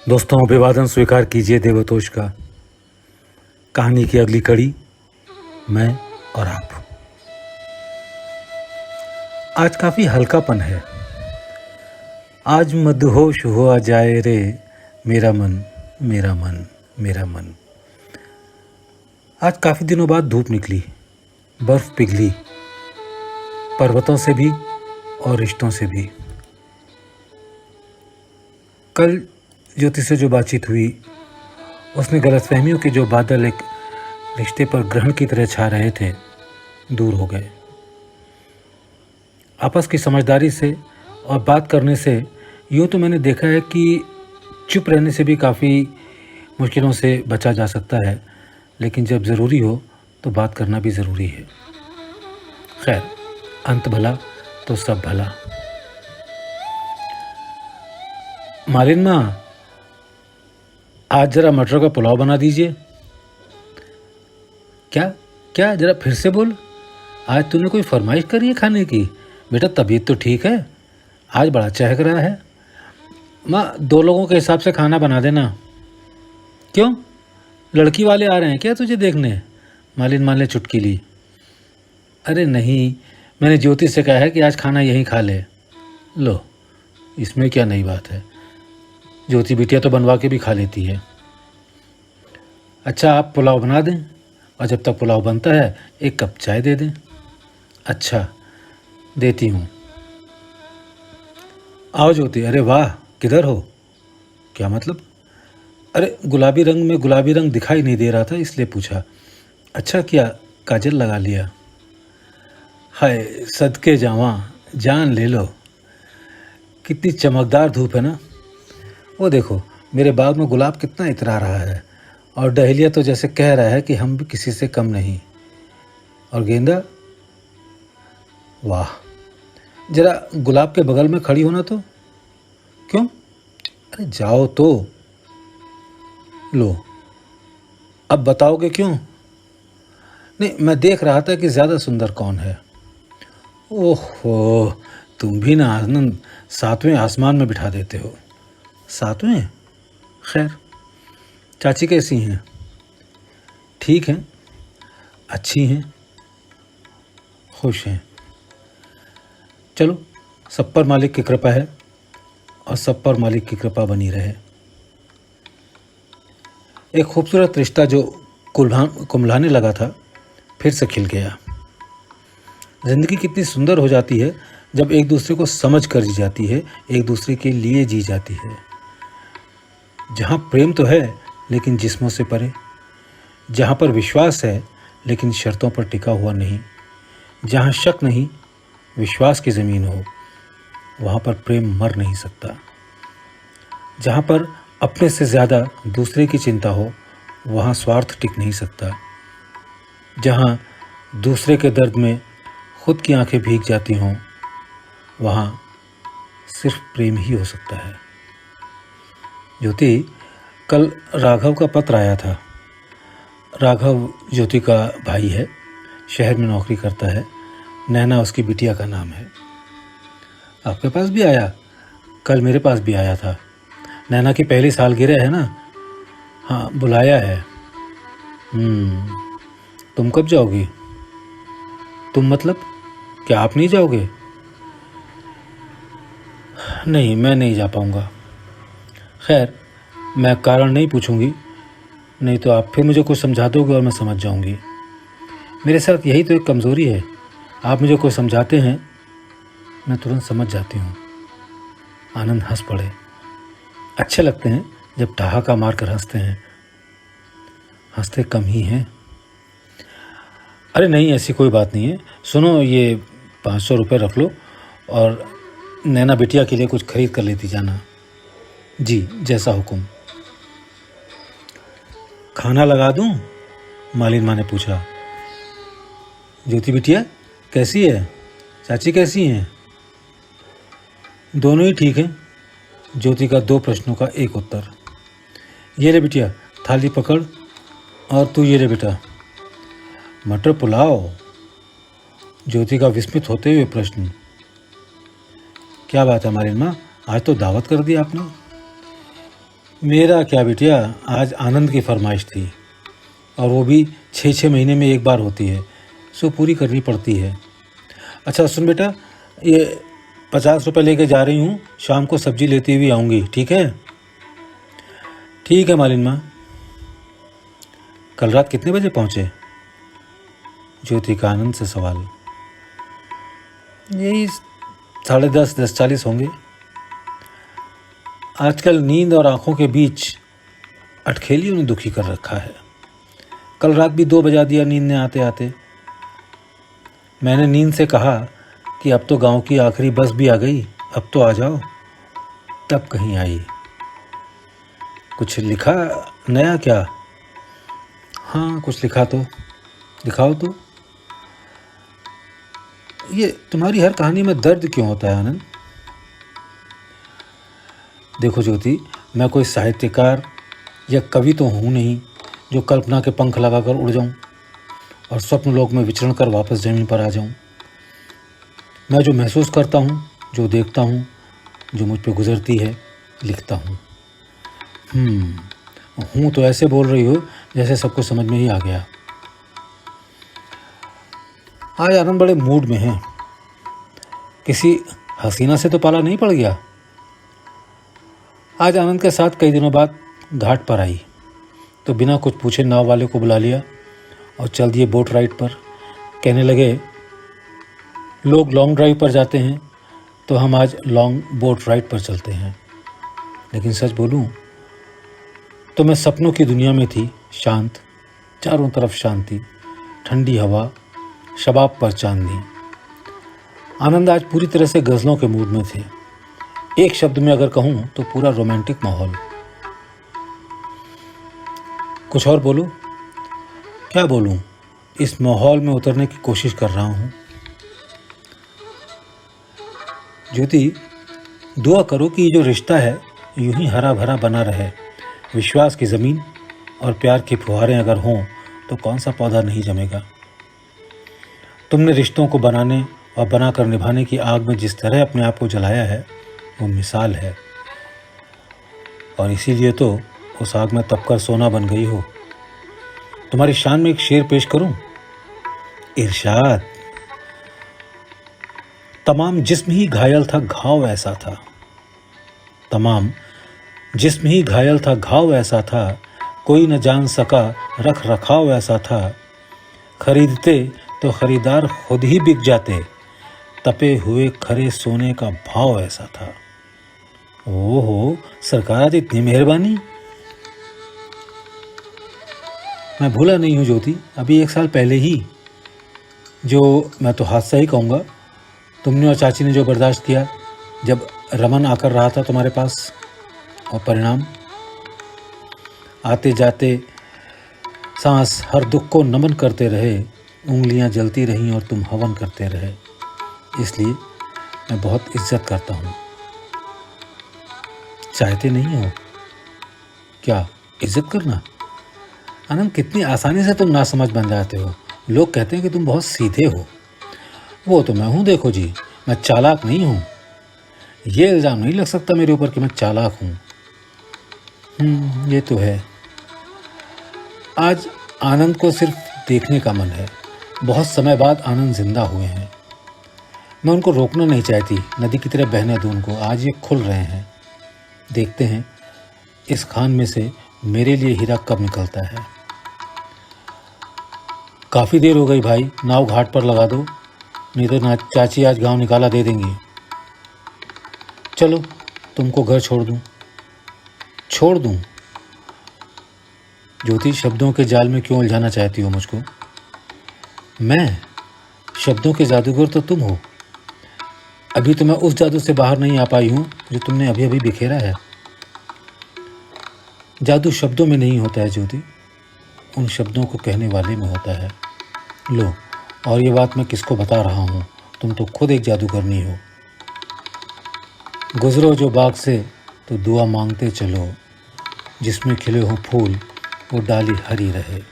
दोस्तों, अभिवादन स्वीकार कीजिए देवतोष का। कहानी की अगली कड़ी, मैं और आप। आज काफ़ी हल्कापन है। आज मदहोश हुआ जाए रे मेरा मन, मेरा मन, मेरा मन। आज काफ़ी दिनों बाद धूप निकली, बर्फ़ पिघली, पर्वतों से भी और रिश्तों से भी। कल ज्योति से जो बातचीत हुई, उसमें गलतफहमियों के जो बादल एक रिश्ते पर ग्रहण की तरह छा रहे थे, दूर हो गए। आपस की समझदारी से और बात करने से यूँ तो मैंने देखा है कि चुप रहने से भी काफ़ी मुश्किलों से बचा जा सकता है, लेकिन जब ज़रूरी हो तो बात करना भी ज़रूरी है। खैर, अंत भला तो सब भला। मालिन माँ, आज ज़रा मटर का पुलाव बना दीजिए। क्या क्या ज़रा फिर से बोल। आज तूने कोई फरमाइश करी है खाने की? बेटा, तबीयत तो ठीक है? आज बड़ा चहक रहा है। माँ, 2 लोगों के हिसाब से खाना बना देना। क्यों, लड़की वाले आ रहे हैं क्या तुझे देखने? मालिन माँ ने चुटकी ली। अरे नहीं, मैंने ज्योति से कहा है कि आज खाना यहीं खा ले। लो, इसमें क्या नई बात है। ज्योति बिटिया तो बनवा के भी खा लेती है। अच्छा, आप पुलाव बना दें और जब तक पुलाव बनता है 1 कप चाय दे दें। अच्छा, देती हूँ। आओ ज्योति। अरे वाह, किधर हो? क्या मतलब? अरे, गुलाबी रंग में गुलाबी रंग दिखाई नहीं दे रहा था, इसलिए पूछा। अच्छा किया, काजल लगा लिया। हाय सदके जावा, जान ले लो। कितनी चमकदार धूप है ना। वो देखो, मेरे बाग में गुलाब कितना इतरा रहा है, और डहलिया तो जैसे कह रहा है कि हम भी किसी से कम नहीं। और गेंदा, वाह, जरा गुलाब के बगल में खड़ी होना तो। क्यों? अरे जाओ तो। लो, अब बताओगे क्यों? नहीं, मैं देख रहा था कि ज़्यादा सुंदर कौन है। ओहो, तुम भी ना आनंद 7वें आसमान में बिठा देते हो। 7वें? खैर, चाची कैसी हैं? ठीक हैं, अच्छी हैं, खुश हैं। चलो, सब पर मालिक की कृपा है और सब पर मालिक की कृपा बनी रहे। एक खूबसूरत रिश्ता जो कुम्हलाने लगा था, फिर से खिल गया। ज़िंदगी कितनी सुंदर हो जाती है जब एक दूसरे को समझ कर जी जाती है, एक दूसरे के लिए जी जाती है। जहाँ प्रेम तो है लेकिन जिस्मों से परे, जहाँ पर विश्वास है लेकिन शर्तों पर टिका हुआ नहीं, जहाँ शक नहीं विश्वास की ज़मीन हो, वहाँ पर प्रेम मर नहीं सकता। जहाँ पर अपने से ज़्यादा दूसरे की चिंता हो, वहाँ स्वार्थ टिक नहीं सकता। जहाँ दूसरे के दर्द में खुद की आंखें भीग जाती हों, वहाँ सिर्फ प्रेम ही हो सकता है। ज्योति, कल राघव का पत्र आया था। राघव ज्योति का भाई है, शहर में नौकरी करता है। नैना उसकी बिटिया का नाम है। आपके पास भी आया? कल मेरे पास भी आया था। नैना की पहली सालगिरह है ना। हाँ, बुलाया है। तुम कब जाओगी? तुम मतलब, क्या आप नहीं जाओगे? नहीं, मैं नहीं जा पाऊँगा। खैर, मैं कारण नहीं पूछूंगी, नहीं तो आप फिर मुझे कुछ समझा दोगे और मैं समझ जाऊंगी। मेरे साथ यही तो एक कमज़ोरी है। आप मुझे कोई समझाते हैं, मैं तुरंत समझ जाती हूँ। आनंद हंस पड़े। अच्छे लगते हैं जब ठहाका मार कर हंसते हैं। हंसते कम ही हैं। अरे नहीं, ऐसी कोई बात नहीं है। सुनो, ये 500 रुपये रख लो और नैना बिटिया के लिए कुछ खरीद कर लेती जाना। जी, जैसा हुक्म। खाना लगा दूं? मालिन माँ ने पूछा। ज्योति बिटिया कैसी है? चाची कैसी हैं? दोनों ही ठीक हैं। ज्योति का 2 प्रश्नों का एक उत्तर। ये ले बिटिया, थाली पकड़, और तू ये ले बेटा, मटर पुलाव। ज्योति का विस्मित होते हुए प्रश्न। क्या बात है मालिन माँ, आज तो दावत कर दी आपने? मेरा क्या बिटिया, आज आनंद की फरमाइश थी और वो भी 6-6 महीने में एक बार होती है, सो पूरी करनी पड़ती है। अच्छा सुन बेटा, ये 50 रुपये लेके जा रही हूँ, शाम को सब्जी लेती हुई आऊँगी, ठीक है? ठीक है मालिन माँ। कल रात कितने बजे पहुँचे? ज्योति का आनंद से सवाल। यही 10:30, 10:40 होंगे। आजकल नींद और आंखों के बीच अटखेलियों ने दुखी कर रखा है। कल रात भी 2 बजा दिया नींद ने आते आते। मैंने नींद से कहा कि अब तो गांव की आखिरी बस भी आ गई, अब तो आ जाओ, तब कहीं आई। कुछ लिखा नया क्या? हाँ कुछ लिखा तो, दिखाओ तो। ये तुम्हारी हर कहानी में दर्द क्यों होता है आनंद? देखो ज्योति, मैं कोई साहित्यकार या कवि तो हूँ नहीं जो कल्पना के पंख लगाकर उड़ जाऊँ और स्वप्न लोक में विचरण कर वापस ज़मीन पर आ जाऊँ। मैं जो महसूस करता हूँ, जो देखता हूँ, जो मुझ पे गुजरती है, लिखता हूँ। हूँ तो ऐसे बोल रही हो जैसे सबको समझ में ही आ गया। आज आनंद बड़े मूड में है। किसी हसीना से तो पाला नहीं पड़ गया? आज आनंद के साथ कई दिनों बाद घाट पर आई तो बिना कुछ पूछे नाव वाले को बुला लिया और चल दिए बोट राइड पर। कहने लगे लोग लॉन्ग ड्राइव पर जाते हैं तो हम आज लॉन्ग बोट राइड पर चलते हैं। लेकिन सच बोलूं तो मैं सपनों की दुनिया में थी, शांत, चारों तरफ शांति, ठंडी हवा, शबाब पर चांदनी। आनंद आज पूरी तरह से गज़लों के मूड में थे। एक शब्द में अगर कहूं तो पूरा रोमांटिक माहौल। कुछ और बोलूं? क्या बोलूं? इस माहौल में उतरने की कोशिश कर रहा हूं। ज्योति, दुआ करो कि ये जो रिश्ता है यूं ही हरा भरा बना रहे। विश्वास की ज़मीन और प्यार की फुहारें अगर हों तो कौन सा पौधा नहीं जमेगा। तुमने रिश्तों को बनाने और बनाकर निभाने की आग में जिस तरह अपने आप को जलाया है वो मिसाल है, और इसीलिए तो उस आग में तपकर सोना बन गई हो। तुम्हारी शान में एक शेर पेश करूं? इरशाद, तमाम जिस्म ही घायल था घाव ऐसा था, तमाम जिस्म ही घायल था घाव ऐसा था, कोई न जान सका रख रखाव ऐसा था, खरीदते तो खरीदार खुद ही बिक जाते, तपे हुए खरे सोने का भाव ऐसा था। ओहो सरकार, आज इतनी मेहरबानी। मैं भूला नहीं हूँ ज्योति, अभी 1 साल पहले ही जो, मैं तो हादसा ही कहूँगा, तुमने और चाची ने जो बर्दाश्त किया जब रमन आकर रहा था तुम्हारे पास, और परिणाम आते जाते सांस हर दुख को नमन करते रहे, उंगलियां जलती रहीं और तुम हवन करते रहे। इसलिए मैं बहुत इज्जत करता हूँ। चाहते नहीं हो क्या इज्जत करना? आनंद, कितनी आसानी से तुम नासमझ बन जाते हो। लोग कहते हैं कि तुम बहुत सीधे हो। वो तो मैं हूँ, देखो जी, मैं चालाक नहीं हूँ। ये इल्ज़ाम नहीं लग सकता मेरे ऊपर कि मैं चालाक हूँ। ये तो है। आज आनंद को सिर्फ देखने का मन है। बहुत समय बाद आनंद जिंदा हुए हैं। मैं उनको रोकना नहीं चाहती, नदी की तरह बहने दूं उनको। आज ये खुल रहे हैं। देखते हैं इस खान में से मेरे लिए हीरा कब निकलता है। काफ़ी देर हो गई भाई, नाव घाट पर लगा दो, नहीं तो चाची आज गांव निकाला दे देंगी। चलो तुमको घर छोड़ दूं। ज्योति, शब्दों के जाल में क्यों उलझाना चाहती हो मुझको? मैं शब्दों के जादूगर तो तुम हो। अभी तो मैं उस जादू से बाहर नहीं आ पाई हूँ जो तुमने अभी अभी बिखेरा है। जादू शब्दों में नहीं होता है ज्योति, उन शब्दों को कहने वाले में होता है। लो, और ये बात मैं किसको बता रहा हूँ, तुम तो खुद एक जादूगरनी हो। गुजरो जो बाग से तो दुआ मांगते चलो, जिसमें खिले हो फूल वो डाली हरी रहे।